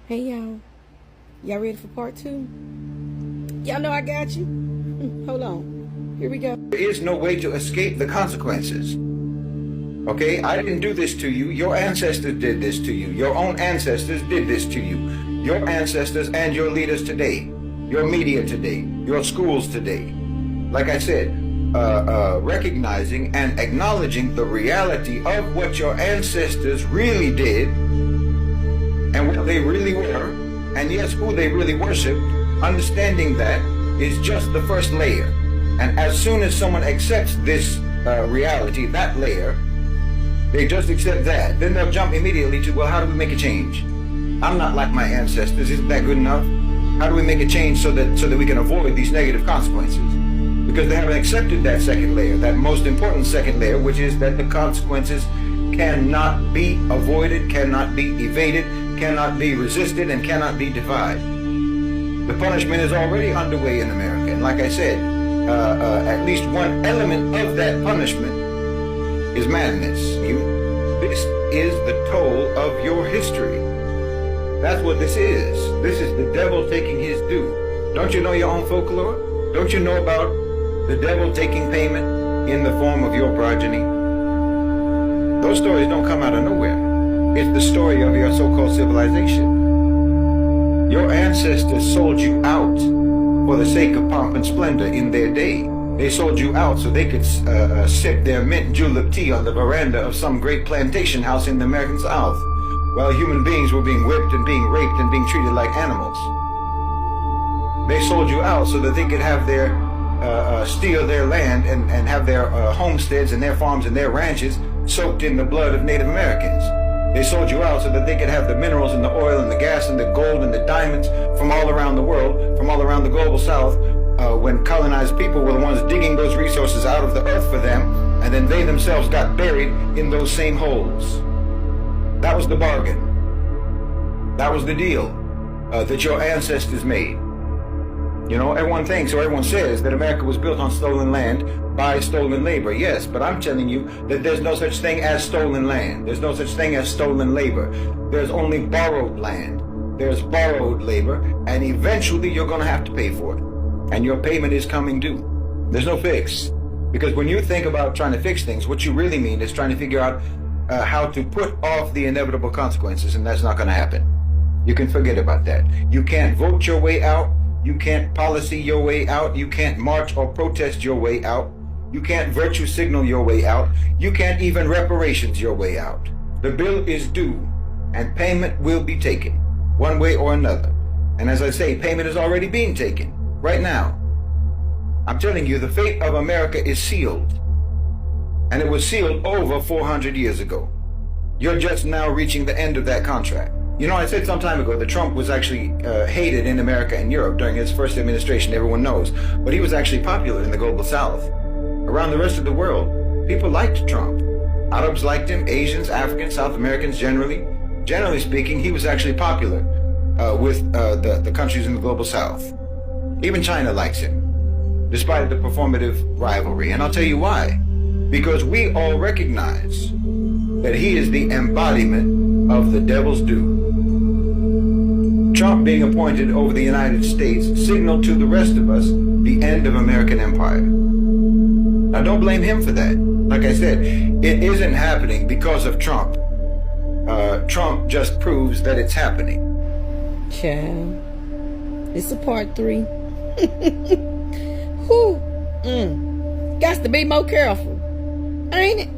Hey y'all, y'all ready for part 2? Y'all know I got you. Hold on, here we go. There is no way to escape the consequences. Okay, I didn't do this to you. Your ancestors did this to you. Your own ancestors did this to you. Your ancestors and your leaders today, your media today, your schools today. Like I said, recognizing and acknowledging the reality of what your ancestors really did and what they really were, and yes, who they really worshiped. Understanding that is just the first layer. And as soon as someone accepts this reality, that layer, they just accept that, then they'll jump immediately to, well, how do we make a change? I'm not like my ancestors. Isn't that good enough? How do we make a change so that we can avoid these negative consequences? Because they haven't accepted that second layer, that most important second layer, which is that the consequences cannot be avoided, cannot be evaded, cannot be resisted, and cannot be defied. The punishment is already underway in America. And like I said, at least one element of that punishment is madness. This is the toll of your history. That's what this is. This is the devil taking his due. Don't you know your own folklore? Don't you know about the devil taking payment in the form of your progeny? Those stories don't come out of nowhere. It's the story of your so-called civilization. Your ancestors sold you out for the sake of pomp and splendor in their day. They sold you out so they could sip their mint julep tea on the veranda of some great plantation house in the American South, while human beings were being whipped and being raped and being treated like animals. They sold you out so that they could have their steal their land and have their homesteads and their farms and their ranches soaked in the blood of Native Americans. They sold you out so that they could have the minerals and the oil and the gas and the gold and the diamonds from all around the world, from all around the global South, when colonized people were the ones digging those resources out of the earth for them, and then they themselves got buried in those same holes. That was the bargain. That was the deal that your ancestors made. You know, everyone thinks, or everyone says, that America was built on stolen land by stolen labor. Yes, but I'm telling you that there's no such thing as stolen land. There's no such thing as stolen labor. There's only borrowed land. There's borrowed labor, and eventually you're going to have to pay for it. And your payment is coming due. There's no fix. Because when you think about trying to fix things, what you really mean is trying to figure out how to put off the inevitable consequences, and that's not going to happen. You can forget about that. You can't vote your way out. You can't policy your way out. You can't march or protest your way out. You can't virtue signal your way out. You can't even reparations your way out. The bill is due, and payment will be taken, one way or another. And as I say, payment is already being taken, right now. I'm telling you, the fate of America is sealed. And it was sealed over 400 years ago. You're just now reaching the end of that contract. You know, I said some time ago that Trump was actually hated in America and Europe during his first administration, everyone knows. But he was actually popular in the global South. Around the rest of the world, people liked Trump. Arabs liked him, Asians, Africans, South Americans generally. Generally speaking, he was actually popular with the countries in the global South. Even China likes him, despite the performative rivalry. And I'll tell you why. Because we all recognize that he is the embodiment of the devil's due. Trump being appointed over the United States signaled to the rest of us the end of American empire. Now don't blame him for that. Like I said, it isn't happening because of Trump. Trump just proves that it's happening. Child, it's a part 3. Whew. Got to be more careful, ain't it?